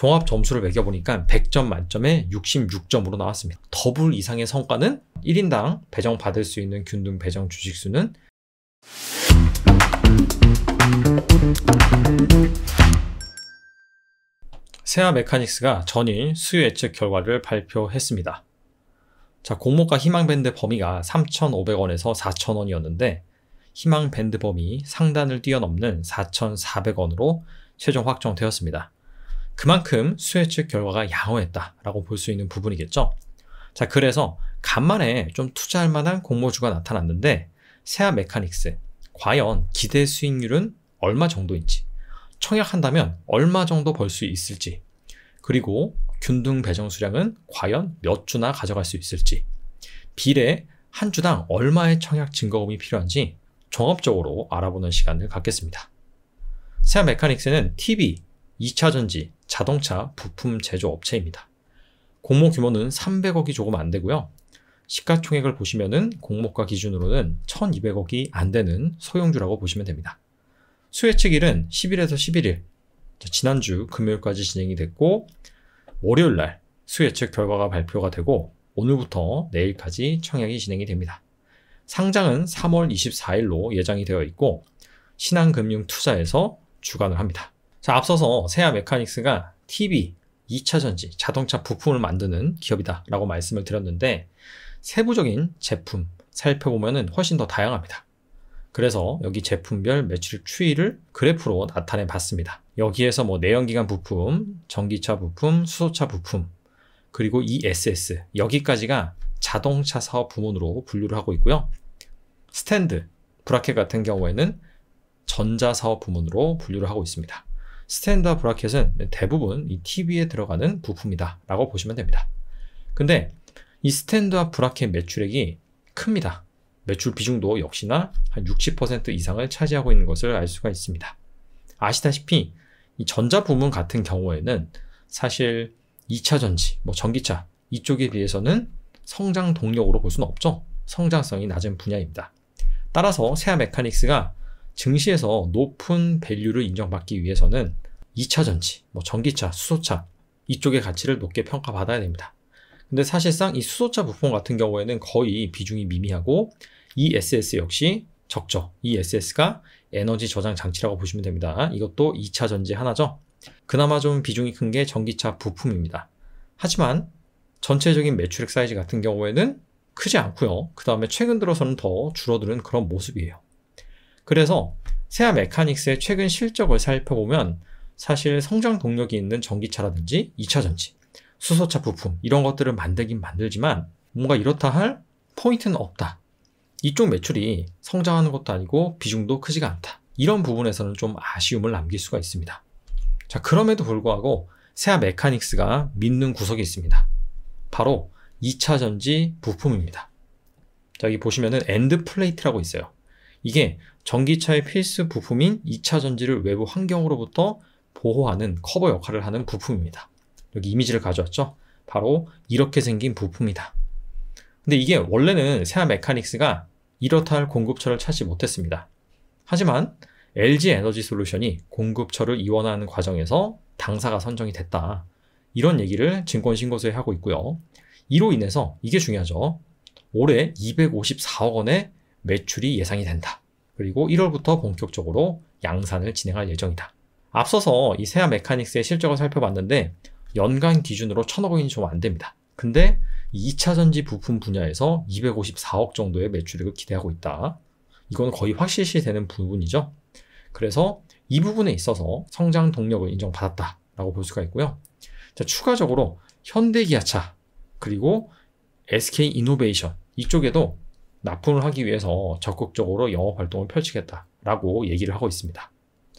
종합 점수를 매겨보니까 100점 만점에 66점으로 나왔습니다. 더블 이상의 성과는 1인당 배정받을 수 있는 균등 배정 주식수는 세아 메카닉스가 전일 수요 예측 결과를 발표했습니다. 자, 공모가 희망 밴드 범위가 3,500원에서 4,000원이었는데 희망 밴드 범위 상단을 뛰어넘는 4,400원으로 최종 확정되었습니다. 그만큼 수요 예측 결과가 양호했다라고 볼 수 있는 부분이겠죠. 자, 그래서 간만에 좀 투자할 만한 공모주가 나타났는데 세아 메카닉스 과연 기대 수익률은 얼마 정도인지, 청약한다면 얼마 정도 벌 수 있을지, 그리고 균등 배정 수량은 과연 몇 주나 가져갈 수 있을지, 비례 한 주당 얼마의 청약 증거금이 필요한지 종합적으로 알아보는 시간을 갖겠습니다. 세아 메카닉스는 TV, 2차전지, 자동차 부품 제조업체입니다. 공모 규모는 300억이 조금 안 되고요. 시가총액을 보시면은 공모가 기준으로는 1200억이 안 되는 소형주라고 보시면 됩니다. 수요 예측일은 10일에서 11일, 지난주 금요일까지 진행이 됐고 월요일날 수요 예측 결과가 발표가 되고 오늘부터 내일까지 청약이 진행이 됩니다. 상장은 3월 24일로 예정이 되어 있고 신한금융투자에서 주관을 합니다. 자, 앞서서 세아 메카닉스가 TV, 2차전지, 자동차 부품을 만드는 기업이다 라고 말씀을 드렸는데 세부적인 제품 살펴보면 훨씬 더 다양합니다. 그래서 여기 제품별 매출액 추이를 그래프로 나타내 봤습니다. 여기에서 내연기관 부품, 전기차 부품, 수소차 부품, 그리고 ESS, 여기까지가 자동차 사업 부문으로 분류를 하고 있고요. 스탠드, 브라켓 같은 경우에는 전자 사업 부문으로 분류를 하고 있습니다. 스탠드와 브라켓은 대부분 이 TV에 들어가는 부품이다 라고 보시면 됩니다. 근데 이 스탠드와 브라켓 매출액이 큽니다. 매출 비중도 역시나 한 60% 이상을 차지하고 있는 것을 알 수가 있습니다. 아시다시피 이 전자 부문 같은 경우에는 사실 2차전지, 전기차 이쪽에 비해서는 성장 동력으로 볼 수는 없죠. 성장성이 낮은 분야입니다. 따라서 세아 메카닉스가 증시에서 높은 밸류를 인정받기 위해서는 2차전지, 전기차, 수소차 이쪽의 가치를 높게 평가받아야 됩니다. 근데 사실상 이 수소차 부품 같은 경우에는 거의 비중이 미미하고 ESS 역시 적죠. ESS가 에너지 저장 장치라고 보시면 됩니다. 이것도 2차 전지 하나죠. 그나마 좀 비중이 큰 게 전기차 부품입니다. 하지만 전체적인 매출액 사이즈 같은 경우에는 크지 않고요. 그 다음에 최근 들어서는 더 줄어드는 그런 모습이에요. 그래서 세아 메카닉스의 최근 실적을 살펴보면 사실 성장 동력이 있는 전기차라든지 2차 전지, 수소차 부품 이런 것들을 만들긴 만들지만 뭔가 이렇다 할 포인트는 없다. 이쪽 매출이 성장하는 것도 아니고 비중도 크지가 않다. 이런 부분에서는 좀 아쉬움을 남길 수가 있습니다. 자, 그럼에도 불구하고 세아 메카닉스가 믿는 구석이 있습니다. 바로 2차 전지 부품입니다. 자, 여기 보시면은 엔드 플레이트라고 있어요. 이게 전기차의 필수 부품인 2차 전지를 외부 환경으로부터 보호하는 커버 역할을 하는 부품입니다. 여기 이미지를 가져왔죠. 바로 이렇게 생긴 부품이다. 근데 이게 원래는 세아 메카닉스가 이렇다 할 공급처를 찾지 못했습니다. 하지만 LG 에너지 솔루션이 공급처를 이원하는 과정에서 당사가 선정이 됐다. 이런 얘기를 증권신고서에 하고 있고요. 이로 인해서 이게 중요하죠. 올해 254억 원의 매출이 예상이 된다. 그리고 1월부터 본격적으로 양산을 진행할 예정이다. 앞서서 이 세아 메카닉스의 실적을 살펴봤는데 연간 기준으로 1,000억 원이 좀 안 됩니다. 근데 2차 전지 부품 분야에서 254억 정도의 매출액을 기대하고 있다. 이건 거의 확실시 되는 부분이죠. 그래서 이 부분에 있어서 성장 동력을 인정받았다라고 볼 수가 있고요. 자, 추가적으로 현대기아차 그리고 SK이노베이션 이쪽에도 납품을 하기 위해서 적극적으로 영업활동을 펼치겠다라고 얘기를 하고 있습니다.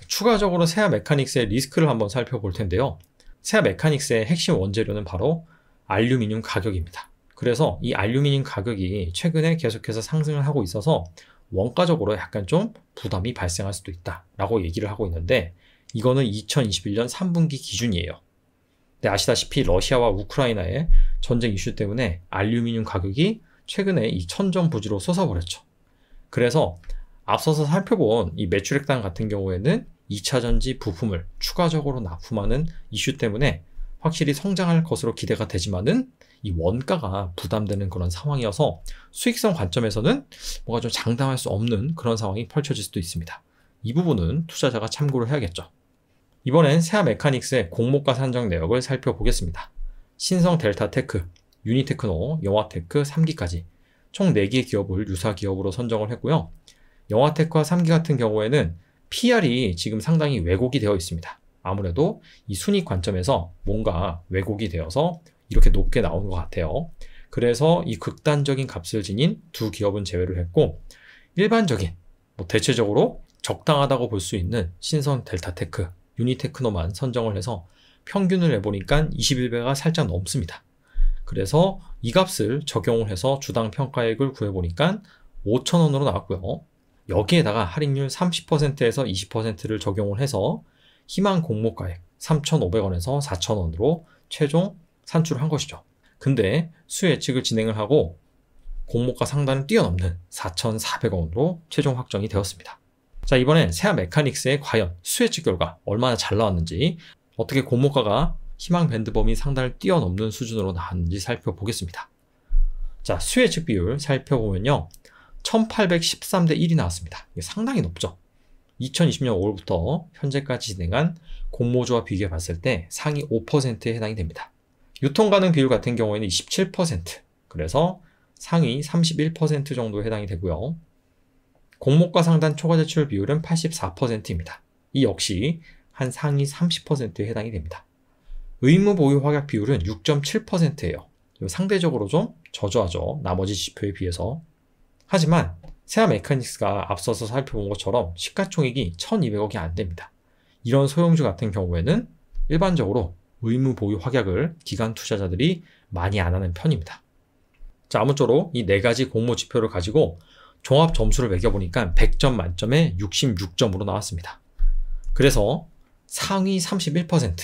추가적으로 세아 메카닉스의 리스크를 한번 살펴볼 텐데요. 세아 메카닉스의 핵심 원재료는 바로 알루미늄 가격입니다. 그래서 이 알루미늄 가격이 최근에 계속해서 상승을 하고 있어서 원가적으로 약간 좀 부담이 발생할 수도 있다라고 얘기를 하고 있는데 이거는 2021년 3분기 기준이에요. 근데 아시다시피 러시아와 우크라이나의 전쟁 이슈 때문에 알루미늄 가격이 최근에 이 천정부지로 솟아버렸죠. 그래서 앞서서 살펴본 이 매출액당 같은 경우에는 2차 전지 부품을 추가적으로 납품하는 이슈 때문에 확실히 성장할 것으로 기대가 되지만은 이 원가가 부담되는 그런 상황이어서 수익성 관점에서는 뭔가 좀 장담할 수 없는 그런 상황이 펼쳐질 수도 있습니다. 이 부분은 투자자가 참고를 해야겠죠. 이번엔 세아 메카닉스의 공모가 산정 내역을 살펴보겠습니다. 신성 델타테크, 유니테크노, 영화테크 3기까지 총 4개의 기업을 유사 기업으로 선정을 했고요. 영화테크와 3기 같은 경우에는 PR이 지금 상당히 왜곡이 되어 있습니다. 아무래도 이 순익 관점에서 뭔가 왜곡이 되어서 이렇게 높게 나온 것 같아요. 그래서 이 극단적인 값을 지닌 두 기업은 제외를 했고, 일반적인 대체적으로 적당하다고 볼 수 있는 신성 델타테크, 유니테크노만 선정을 해서 평균을 내보니까 21배가 살짝 넘습니다. 그래서 이 값을 적용을 해서 주당 평가액을 구해보니까 5,000원으로 나왔고요. 여기에다가 할인율 30%에서 20%를 적용을 해서 희망 공모가액 3,500원에서 4,000원으로 최종 산출을 한 것이죠. 근데 수요 예측을 진행을 하고 공모가 상단을 뛰어넘는 4,400원으로 최종 확정이 되었습니다. 자, 이번엔 세아 메카닉스의 과연 수요 예측 결과 얼마나 잘 나왔는지, 어떻게 공모가가 희망 밴드 범위 상단을 뛰어넘는 수준으로 나왔는지 살펴보겠습니다. 자, 수요 예측 비율 살펴보면요. 1813대 1이 나왔습니다. 이게 상당히 높죠. 2020년 5월부터 현재까지 진행한 공모주와 비교해 봤을 때 상위 5%에 해당이 됩니다. 유통 가능 비율 같은 경우에는 27%, 그래서 상위 31% 정도에 해당이 되고요. 공모가 상단 초과 제출 비율은 84%입니다. 이 역시 한 상위 30%에 해당이 됩니다. 의무 보유 확약 비율은 6.7%예요. 상대적으로 좀 저조하죠. 나머지 지표에 비해서. 하지만 세아 메카닉스가 앞서서 살펴본 것처럼 시가총액이 1,200억이 안 됩니다. 이런 소형주 같은 경우에는 일반적으로 의무 보유 확약을 기관 투자자들이 많이 안 하는 편입니다. 자, 아무쪼록 이 4가지 공모 지표를 가지고 종합 점수를 매겨보니까 100점 만점에 66점으로 나왔습니다. 그래서 상위 31%,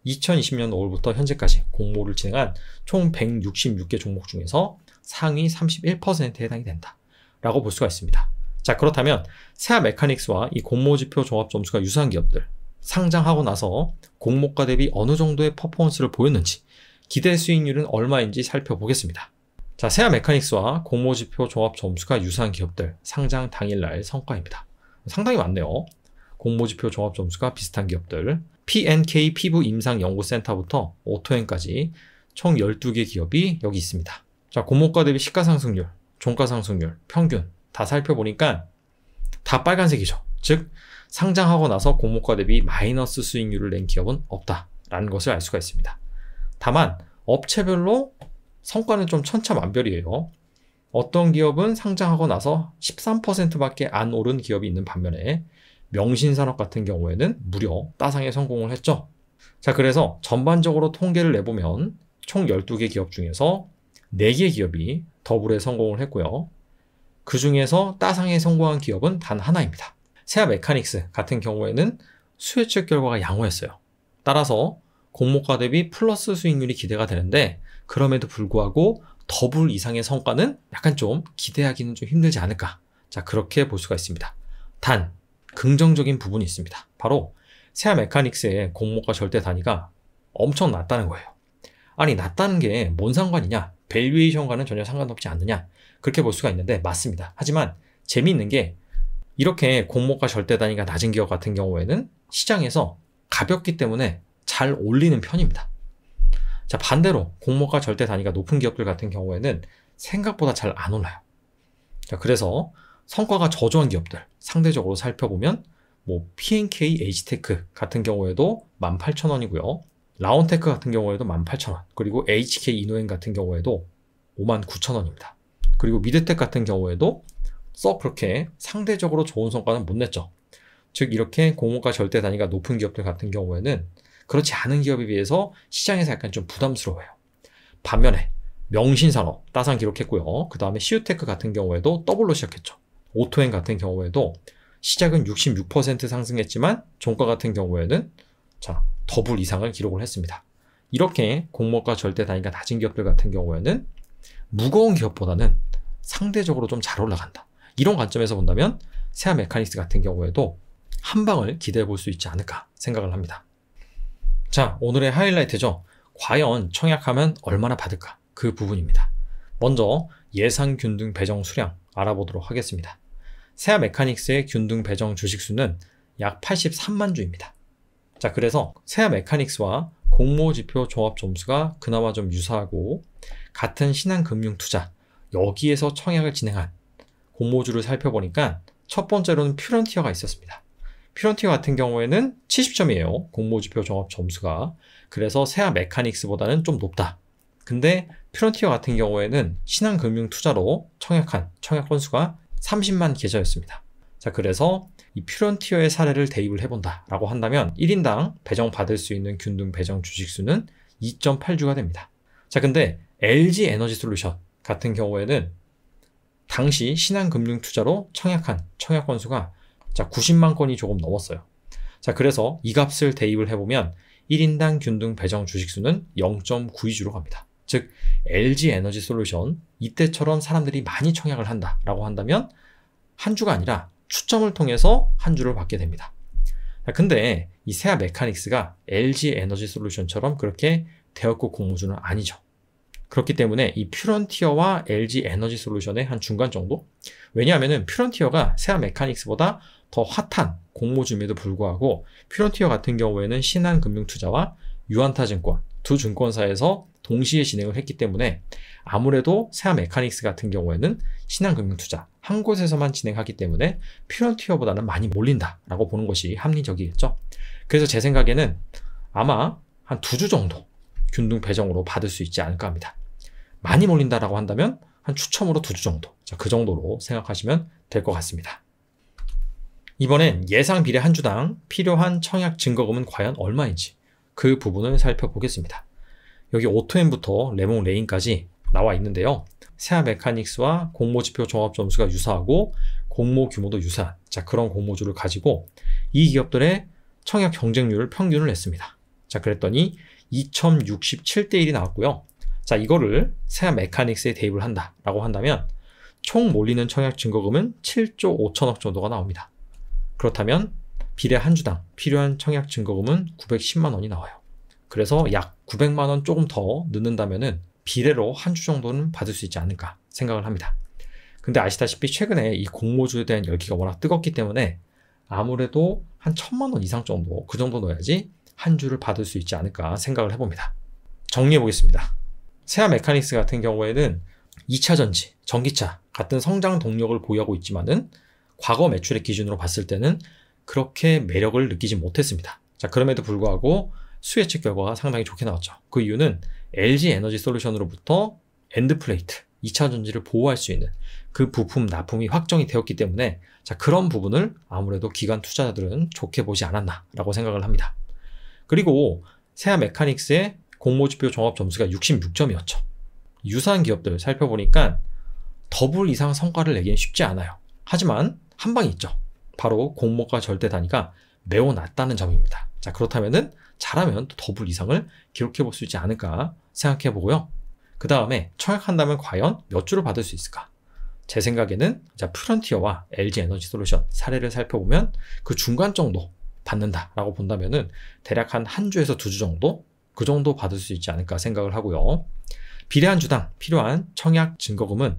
2020년 5월부터 현재까지 공모를 진행한 총 166개 종목 중에서 상위 31%에 해당이 된다 라고 볼 수가 있습니다. 자, 그렇다면 세아 메카닉스와 이 공모지표 종합 점수가 유사한 기업들, 상장하고 나서 공모가 대비 어느 정도의 퍼포먼스를 보였는지, 기대 수익률은 얼마인지 살펴보겠습니다. 자, 세아 메카닉스와 공모지표 종합 점수가 유사한 기업들 상장 당일날 성과입니다. 상당히 많네요. 공모지표 종합 점수가 비슷한 기업들, P&K 피부 임상 연구센터부터 오토엔까지 총 12개 기업이 여기 있습니다. 자, 공모가 대비 시가상승률, 종가상승률, 평균 다 살펴보니까 다 빨간색이죠. 즉 상장하고 나서 공모가 대비 마이너스 수익률을 낸 기업은 없다라는 것을 알 수가 있습니다. 다만 업체별로 성과는 좀 천차만별이에요. 어떤 기업은 상장하고 나서 13%밖에 안 오른 기업이 있는 반면에 명신산업 같은 경우에는 무려 따상에 성공을 했죠. 자, 그래서 전반적으로 통계를 내보면 총 12개 기업 중에서 4개 기업이 더블에 성공을 했고요. 그 중에서 따상에 성공한 기업은 단 하나입니다. 세아 메카닉스 같은 경우에는 수요 예측 결과가 양호했어요. 따라서 공모가 대비 플러스 수익률이 기대가 되는데, 그럼에도 불구하고 더블 이상의 성과는 약간 좀 기대하기는 좀 힘들지 않을까. 자, 그렇게 볼 수가 있습니다. 단 긍정적인 부분이 있습니다. 바로 세아 메카닉스의 공모가 절대 단위가 엄청 낮다는 거예요. 아니, 낮다는 게 뭔 상관이냐, 밸류에이션과는 전혀 상관없지 않느냐, 그렇게 볼 수가 있는데 맞습니다. 하지만 재미있는 게 이렇게 공모가 절대 단위가 낮은 기업 같은 경우에는 시장에서 가볍기 때문에 잘 올리는 편입니다. 자, 반대로 공모가 절대 단위가 높은 기업들 같은 경우에는 생각보다 잘 안 올라요. 자, 그래서 성과가 저조한 기업들 상대적으로 살펴보면 P&K H테크 같은 경우에도 18,000원이고요. 라온테크 같은 경우에도 18,000원, 그리고 HK 이노엔 같은 경우에도 59,000원입니다. 그리고 미드텍 같은 경우에도 썩 그렇게 상대적으로 좋은 성과는 못 냈죠. 즉 이렇게 공모가 절대 단위가 높은 기업들 같은 경우에는 그렇지 않은 기업에 비해서 시장에서 약간 좀 부담스러워요. 반면에 명신산업 따상 기록했고요. 그 다음에 시우테크 같은 경우에도 더블로 시작했죠. 오토엔 같은 경우에도 시작은 66% 상승했지만 종가 같은 경우에는 자, 더블 이상을 기록을 했습니다. 이렇게 공모가 절대 단위가 낮은 기업들 같은 경우에는 무거운 기업보다는 상대적으로 좀 잘 올라간다. 이런 관점에서 본다면 세아 메카닉스 같은 경우에도 한 방을 기대해 볼 수 있지 않을까 생각을 합니다. 자, 오늘의 하이라이트죠. 과연 청약하면 얼마나 받을까? 그 부분입니다. 먼저 예상 균등 배정 수량 알아보도록 하겠습니다. 세아 메카닉스의 균등 배정 주식수는 약 83만 주입니다. 자, 그래서 세아 메카닉스와 공모지표 종합 점수가 그나마 좀 유사하고 같은 신한금융투자 여기에서 청약을 진행한 공모주를 살펴보니까 첫 번째로는 퓨런티어가 있었습니다. 퓨런티어 같은 경우에는 70점이에요. 공모지표 종합 점수가. 그래서 세아 메카닉스보다는 좀 높다. 근데 퓨런티어 같은 경우에는 신한금융투자로 청약한 청약 건수가 30만 계좌였습니다. 자, 그래서 이 퓨런티어의 사례를 대입을 해본다 라고 한다면 1인당 배정받을 수 있는 균등 배정 주식수는 2.8주가 됩니다. 자, 근데 LG에너지솔루션 같은 경우에는 당시 신한금융투자로 청약한 청약 건수가 90만 건이 조금 넘었어요. 자, 그래서 이 값을 대입을 해보면 1인당 균등 배정 주식수는 0.92주로 갑니다. 즉 LG에너지솔루션 이때처럼 사람들이 많이 청약을 한다라고 한다면 한 주가 아니라 추첨을 통해서 한 주를 받게 됩니다. 근데 이 세아 메카닉스가 LG에너지솔루션처럼 그렇게 대여국 공모주는 아니죠. 그렇기 때문에 이 퓨런티어와 LG에너지솔루션의 한 중간 정도? 왜냐하면 퓨런티어가 세아 메카닉스보다 더 핫한 공모주임에도 불구하고 퓨런티어 같은 경우에는 신한금융투자와 유안타증권 두 증권사에서 동시에 진행을 했기 때문에 아무래도 세아 메카닉스 같은 경우에는 신한금융투자 한 곳에서만 진행하기 때문에 퓨런티어보다는 많이 몰린다라고 보는 것이 합리적이겠죠. 그래서 제 생각에는 아마 한 2주 정도 균등 배정으로 받을 수 있지 않을까 합니다. 많이 몰린다라고 한다면 한 추첨으로 2주 정도. 자, 그 정도로 생각하시면 될 것 같습니다. 이번엔 예상 비례 한 주당 필요한 청약 증거금은 과연 얼마인지 그 부분을 살펴보겠습니다. 여기 오토엔부터 레몽 레인까지 나와 있는데요. 세아 메카닉스와 공모지표 종합 점수가 유사하고 공모 규모도 유사한 그런 공모주를 가지고 이 기업들의 청약 경쟁률을 평균을 냈습니다. 자, 그랬더니 2.67대 1이 나왔고요. 자, 이거를 세아 메카닉스에 대입을 한다라고 한다면 총 몰리는 청약 증거금은 7조 5천억 정도가 나옵니다. 그렇다면 비례 한 주당 필요한 청약 증거금은 910만 원이 나와요. 그래서 약 900만 원 조금 더 넣는다면은 비례로 한 주 정도는 받을 수 있지 않을까 생각을 합니다. 근데 아시다시피 최근에 이 공모주에 대한 열기가 워낙 뜨겁기 때문에 아무래도 한 1000만 원 이상 정도 그 정도 넣어야지 한 주를 받을 수 있지 않을까 생각을 해봅니다. 정리해 보겠습니다. 세아 메카닉스 같은 경우에는 2차 전지, 전기차 같은 성장 동력을 보유하고 있지만은 과거 매출의 기준으로 봤을 때는 그렇게 매력을 느끼지 못했습니다. 자, 그럼에도 불구하고 수혜측 결과가 상당히 좋게 나왔죠. 그 이유는 LG에너지솔루션으로부터 엔드플레이트, 2차 전지를 보호할 수 있는 그 부품 납품이 확정이 되었기 때문에 그런 부분을 아무래도 기관 투자자들은 좋게 보지 않았나라고 생각을 합니다. 그리고 세아 메카닉스의 공모지표 종합 점수가 66점이었죠. 유사한 기업들 살펴보니까 더블 이상 성과를 내기는 쉽지 않아요. 하지만 한 방이 있죠. 바로 공모가 절대 단위가 매우 낮다는 점입니다. 자, 그렇다면은 잘하면 또 더블 이상을 기록해 볼 수 있지 않을까 생각해 보고요. 그 다음에 청약한다면 과연 몇 주를 받을 수 있을까? 제 생각에는 퓨런티어와 LG에너지솔루션 사례를 살펴보면 그 중간 정도 받는다라고 본다면은 대략 한 주에서 2주 정도? 그 정도 받을 수 있지 않을까 생각을 하고요. 비례 한 주당 필요한 청약 증거금은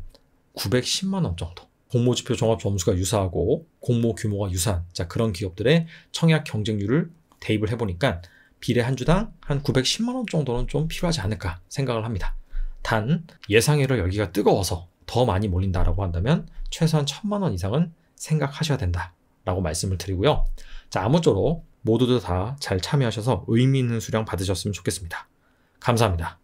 910만 원 정도. 공모지표 종합 점수가 유사하고 공모 규모가 유사한 그런 기업들의 청약 경쟁률을 대입을 해보니까 비례 한 주당 한 910만 원 정도는 좀 필요하지 않을까 생각을 합니다. 단 예상외로 열기가 뜨거워서 더 많이 몰린다라고 한다면 최소한 1000만 원 이상은 생각하셔야 된다라고 말씀을 드리고요. 자, 아무쪼록 모두들 다 잘 참여하셔서 의미 있는 수량 받으셨으면 좋겠습니다. 감사합니다.